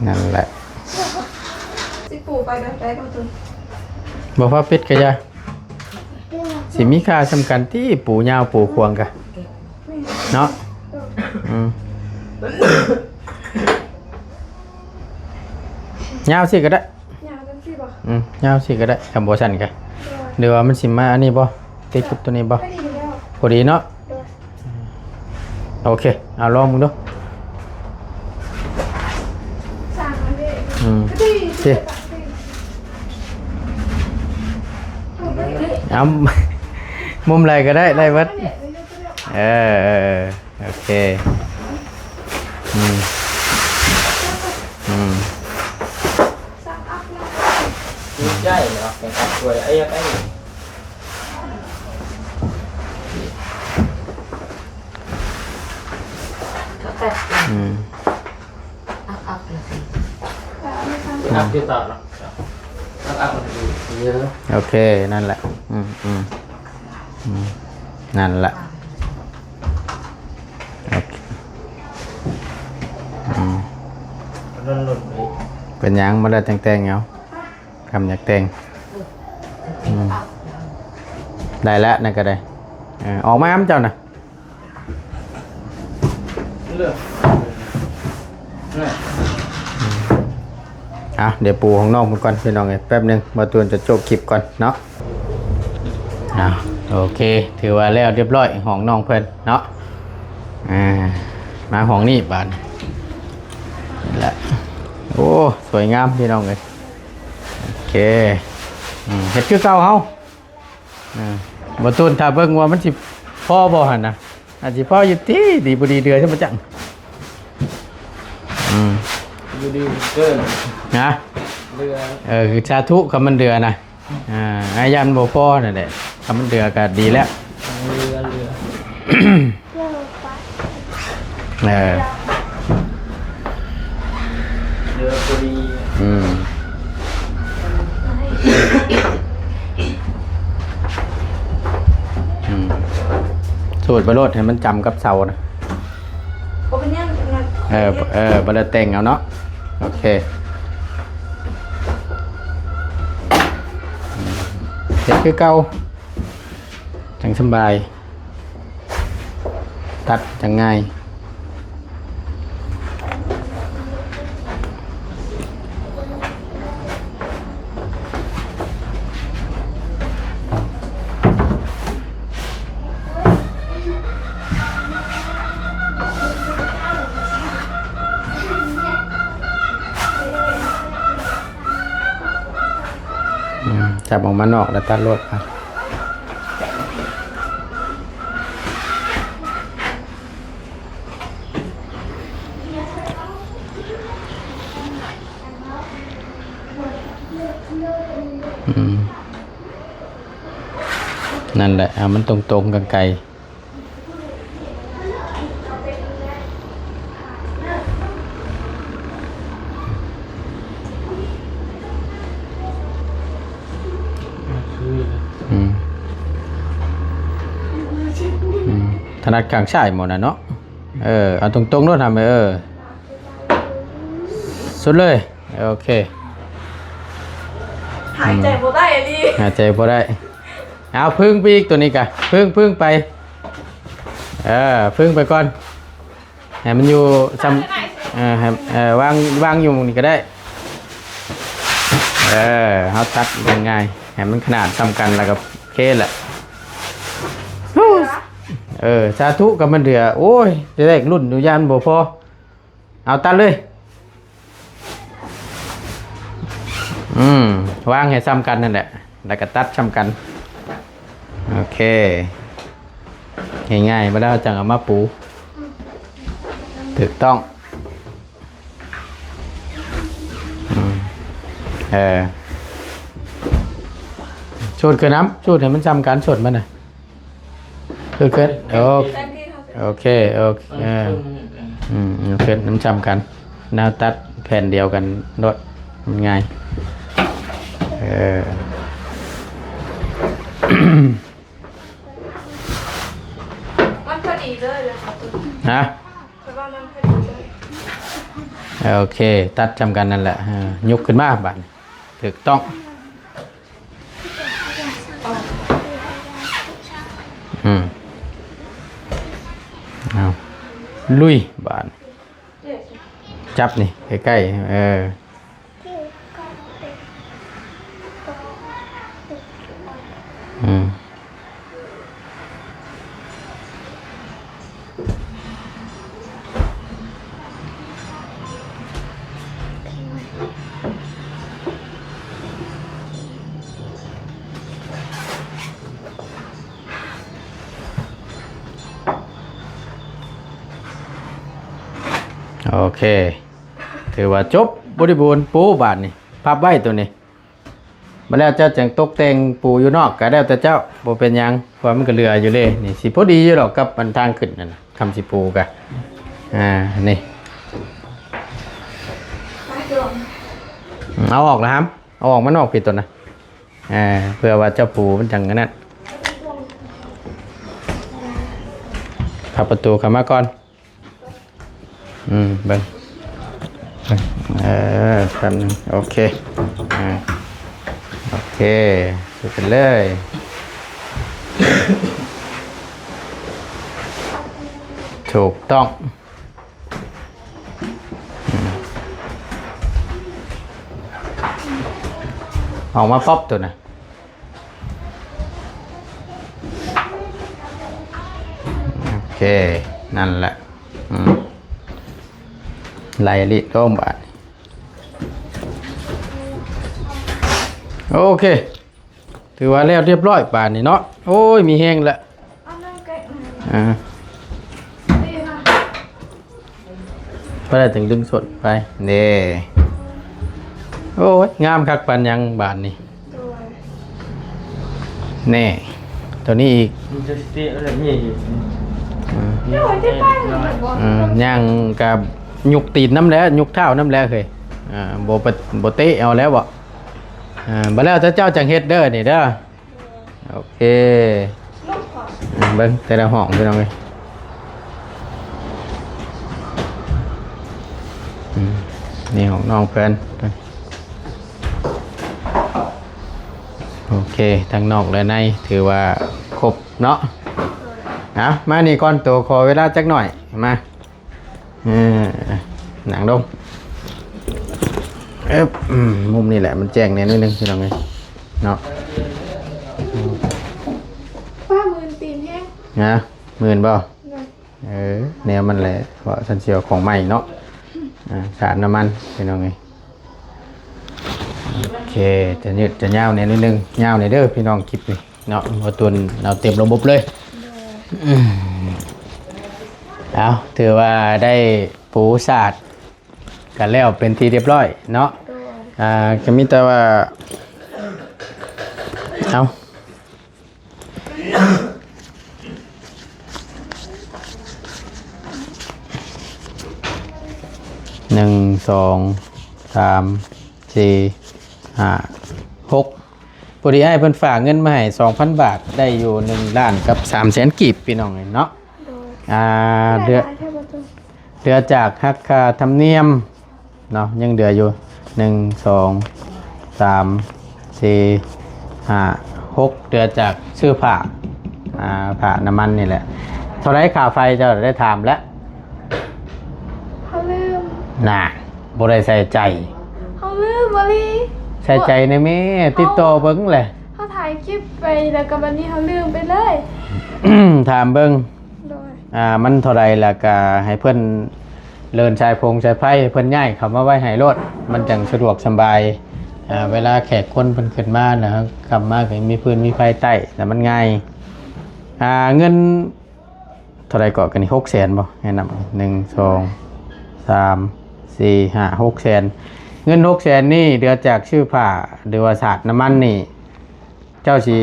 นั่นแหละ สิปูไปแบบไหนก็ถึง บอกว่าเป็ดกะยาสิมีค่าสำคัญที่ปูยาวปูควงกะเนาะยาวสิก็ได้ ยาวจังสิบ่ ยาวสิก็ได้คำโบสันกะเดี๋ยวมันสิมาอันนี้บ่ติดกับตัวนี้บ่ ไม่ดีแล้ว พอดีเนาะโอเคเอาลองมึงดู สั่งมันดิ สิเอามุมอะไรก็ได้วัดโอเคสั่งอัพแล้ว ยืดใหญ่เนาะแข่งขันช่วยไอ้ยังไง อัพที่ต่อเนาะอัพมันดูเยอะ โอเคนั่นแหละนั่นแหละโอเคมันหลุดไป เป็นหยังมาได้แต่งเอาคำอยากแต่งได้แล้วนั่นก็ได้ออกมาอ้ำเจ้าน่ะ เลือกนี่ เดี๋ยวปูของน้องมันก่อนพี่น้องแป๊บนึงมาตวนจะจบคลิปก่อนเนาะโอเคถือว่าแล้วเรียบร้อยของน้องเพิ่นเนาะมาของนี่บานและโอ้สวยงามพี่น้องเลยโอเคเฮ็ดคือเก่าเฮามาตวนถ้าเบิ่งว่ามันสิพ่อบ่หั่นนะอาจสิพ่ออยู่ที่ดีบ่ดีเดือใช่มั้ยจังดูดีเกิน นะ เรือ คือชาทุคำมันเดือนะอายันโบพ่อนั่นแหละคำมันเดือก็ดีแล้วเรือเลิกไป เรือพอดีสูตรบรดให้มันจำกับเสานะโอ้เป็นยังเป็นงาน บรดแต่งเอาเนาะโอเคเด็กคือเก่าจังสบายตัดจังง่ายจับออกมานอกแล้วตัดรถครับนั่นแหละมันตรงๆกันไกล ถนัดข้างซ้ายหมดน่ะเนาะเอาตรงๆโน้นทำไปสุดเลยโอเค หายใจบ่ได้ดิ หายใจพอได้เอาพึ่งไปอีกตัวนี้กะพึ่งไปพึ่งไปก่อนให้มันอยู่ซ้ำวางอยู่นี่ก็ได้เขาตัดง่ายๆให้มันขนาดซ้ำกันแล้วก็เคแหละสาธุกับมันเดือโอ้ยจะได้รุ่นอยู่ยานบ่พอเอาตัดเลยวางให้ซ้ำกันนั่นแหละแล้วก็ตัดซ้ำกันโอเคง่ายๆมาแล้วจังเอามาปูถูกต้องชดคือน้ำชดให้มันซ้ำกันชดมันน่ะชดคือโอเคโอเคน้ำซ้ำกันแนวตัดแผ่นเดียวกันโดดมันง่ายมันพอดีเลยฮะแต่ว่ามันพอดีเลยโอเคตัดจำกันนั่นแหละยกขึ้นมาบัดถูกต้องเอาลุยบาดจับนี่ใกล้ๆโอเคถือว่าจบบริบูรณ์ปูบาทนี่พับไว้ตัวนี้มาแล้วเจ้าจังตกแต่งปูอยู่นอกก็ได้แต่เจ้าบ่เป็นยังเพราะมันก็เหลืออยู่เลยนี่สิพอดีอยู่หรอกกับมันทางขึ้นนั่นคำสิปูกะนี่เอาออกนะครับเอาออกมันออกผิดตัวนะเพื่อว่าเจ้าปูมันจังนั้นขับประตูเข้ามาก่อนเบิ้งครับโอเคโอเคดูกันเลยถูกต้องออกมาป๊อปตัวนะโอเคนั่นแหละไล่ลิร่มบาทโอเคถือว่าแล้วเรียบร้อยบาทนี่เนาะโอ้ยมีแห้งแล้วก็ได้ถึงดึงสดไปเน่โอ้ยงามคักปันยังบาทนี่แน่ตัวนี้อีกย่างกับยุกตีนน้ำแล้วยุกเท้าน้ำแล้วเคยโบเตะเอาแล้วบ่บ่แล้วเจ้าจังเฮ็ดเด้อนี่เด้อโอเคเบิ่งแต่ละห้องพี่น้องเอ้ยนี่ของน้องเพิ่นโอเคทั้งนอกและในถือว่าครบเนาะมานี่ก่อนตัวขอเวลาจักหน่อยมาหนังดงมุมนี่แหละมันแจ้งแน่นิดนึงพี่น้องไงเนาะป้าหมื่นตีนแห้ง10,000บ่แนวมันแหละเพราะสันเชียวของใหม่เนาะสารน้ำมันพี่น้องไงโอเคจะยืดจะยาวแน่นิดนึงยาวในเด้อพี่น้องคลิปนี่เนาะเพราะตัวเราเต็มระบบเลยเอาถือว่าได้ปูศาสตร์กันแล้วเป็นที่เรียบร้อยเนาะก็มีแต่ว่าเอา1 2 3 4 5 6พอดีให้เพิ่นฝากเงินมาให้ 2,000 บาทได้อยู่1,300,000 กีบพี่น้องเนาะ เดือจากหักค่าธรรมเนียมเนาะยังเดืออยู่1 2 3 4 5 6เดือจากซื้อผ้าผ้าน้ำมันนี่แหละเท่าไรค่าไฟเจ้าได้ถามแล้ว เขาลืม น่ะบ่ได้ใส่ใจ เขาลืมมาลี ใส่ใจในแม่ติดต่อเบิ่งแหละ เขาถ่ายคลิปไปแล้วก็วันนี้เขาลืมไปเลย ถามเบิ่ง โดย มันเท่าไรล่ะก็ให้เพิ่นเลินชายพงชายไผ่เพิ่นย้ายเข้ามาไว้ให้รถมันจังสะดวกสบายเวลาแขกคนเพิ่นขึ้นมานะครับขับมาก็มีพื้นมีไฟใต้แต่มันง่ายเงินเท่าไรก็กันนี่600,000บ่แนะนำ1 2 3 4 5 600,000เงิน600,000นี่เดือจากชื่อผ้าหรือว่าสาดน้ำมันนี่เจ้าสิ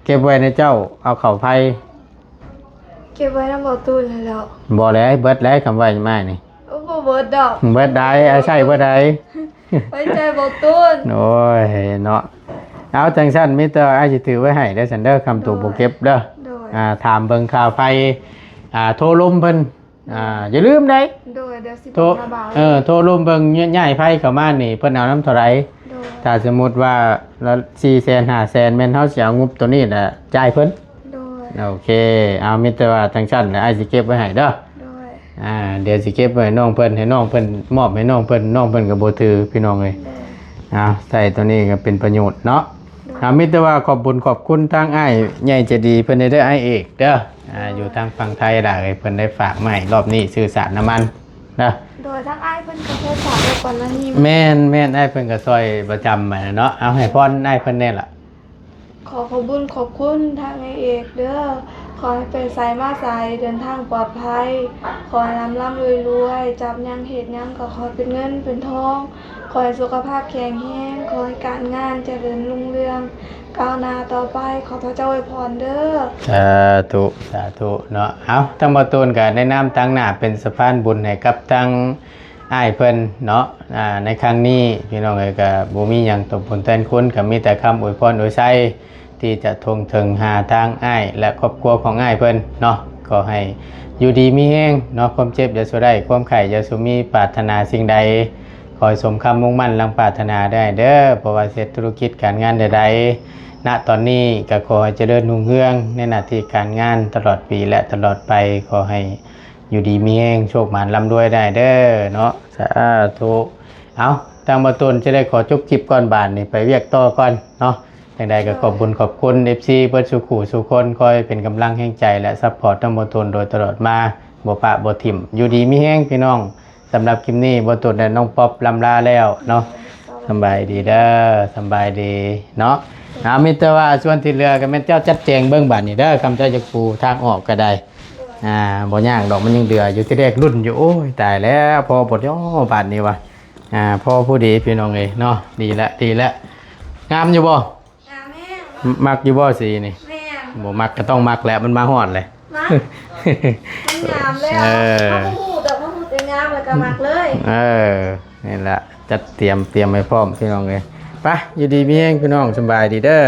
เก็บไว้ในเจ้าเอาเข้าไผ เก็บไว้ในบ่อตู้เลยแล้ว บ่แล้วเบิดแล้วคำว่าจังไม้นี่ โอ้โหเบิร์ดดอก เบิดได้ใช่เบิดได้ ไว้ใจบ่อตู้ โอ้ยเนาะเอาจังซั่นมิเตอร์อ้ายสิถือไว้ให้เด้อซันเด้อคำตัวบ่เก็บเด้อ โดย ถามเบิ่งค่าไฟโทรลมเพิ่นอย่าลืมได้ โดยเดี๋ยวสิบ โทร ห้าบาท โทรลมเบิ่งย้ายไฟเข้ามานี่เพิ่นเอาน้ำเท่าไหร่ โดย ถ้าสมมุติว่าละ400,000 500,000แม่นเฮาสิเอางบตัวนี้น่ะจ่ายเพิ่น โดย โอเคเอามิเตอร์ว่าจังซั่นแล้วอ้ายสิเก็บไว้ให้เด้อ โดย เดี๋ยวสิเก็บไว้ให้น้องเพิ่นให้น้องเพิ่นมอบให้น้องเพิ่นก็บ่ถือพี่น้องเอ้ย โดย ใส่ตัวนี้ก็เป็นประโยชน์เนาะมิตรว่าขอบบุญขอบคุณทางอ้ายใหญ่ใจดีเพิ่นได้อ้ายเอกเด้ออยู่ทางฝั่งไทยล่ะเพิ่นได้ฝากมาให้รอบนี้ซื้อสารน้ำมันเด้อ โดยทั้งอ้ายเพิ่นก็เคยฝากไว้ก่อนหน้านี้ แม่นอ้ายเพิ่นก็ซอยประจำมาเนาะเอาให้พรอ้ายเพิ่นแน่ล่ะ ขอขอบคุญขอบคุณทางไอเอกเด้อขอให้ไปไสมาไสเดินทางปลอดภัยขอให้ร่ำรวยจับยังเหตุยังก็ขอเป็นเงินเป็นทองขอให้สุขภาพแข็งแรงขอให้การงานเจริญรุ่งเรืองก้าวหน้าต่อไปขอพระเจ้าอวยพรเด้อ สาธุเนาะเอาทั้งบ่ตูนก็แนะนำตั้งหน้าเป็นสะพานบุญให้กับทั้งอ้ายเพิ่นเนาะในครั้งนี้พี่น้องเอ้ยก็บ่มีหยังตอบผลแทนคุณก็มีแต่คำอวยพรอวยไสที่จะทวงถึงหาทางอ้ายและครอบครัวของอ้ายเพิ่นเนาะขอให้อยู่ดีมีแรงเนาะความเจ็บอย่าสุได้ความไข้อย่าสุมีปรารถนาสิ่งใดขอให้สมคำมุ่งมั่นลังปรารถนาได้เด้อเพราะว่าเสร็จธุรกิจการงานใดๆณตอนนี้ก็ขอให้เจริญรุ่งเรืองในหน้าที่การงานตลอดปีและตลอดไปขอให้อยู่ดีมีแรงโชคหมานร่ำรวยได้เด้อเนาะสาธุเอาทางบ่ตูนจะได้ขอจบคลิปก่อนบาดนี่ไปเวียกต่อก่อนเนาะอย่างใดก็ขอบคุณขอบคุณ FC เบิดสุขุสุคนคอยเป็นกำลังแห่งใจและซัพพอร์ตทั้งบ่ตูนโดยตลอดมาบ่ปะบ่ถิ่มอยู่ดีมีแรงพี่น้องสำหรับคลิปนี้บ่ตูนและน้องป๊อปลำลาแล้วเนาะสำบายดีเด้อสำบายดีเนาะมีแต่ว่าส่วนที่เหลือก็แม่นเจ้าจัดแจงเบิ่งบาดนี้เด้อคำเจ้าจะปูทางออกก็ได้บ่ยากดอกมันยังเดืออยู่ที่แรกรุ่นอยู่โอ้ยตายแล้วพอบทย่อบาดนี้ว่ะพ่อผู้ดีพี่น้องเอ้ยเนาะดีละงามอยู่บ่ แม่ มักอยู่บ่สีนี่ แม่ บ่มักก็ต้องมักแหละมันมาฮอดเลย มามันงามเลยเขาพูดแต่เขาพูดแต่งามแล้วก็มักเลย นี่แหละจัดเตรียมไว้พร้อมพี่น้องเลยไปอยู่ดีมีแห้งพี่น้องสบายดีเด้อ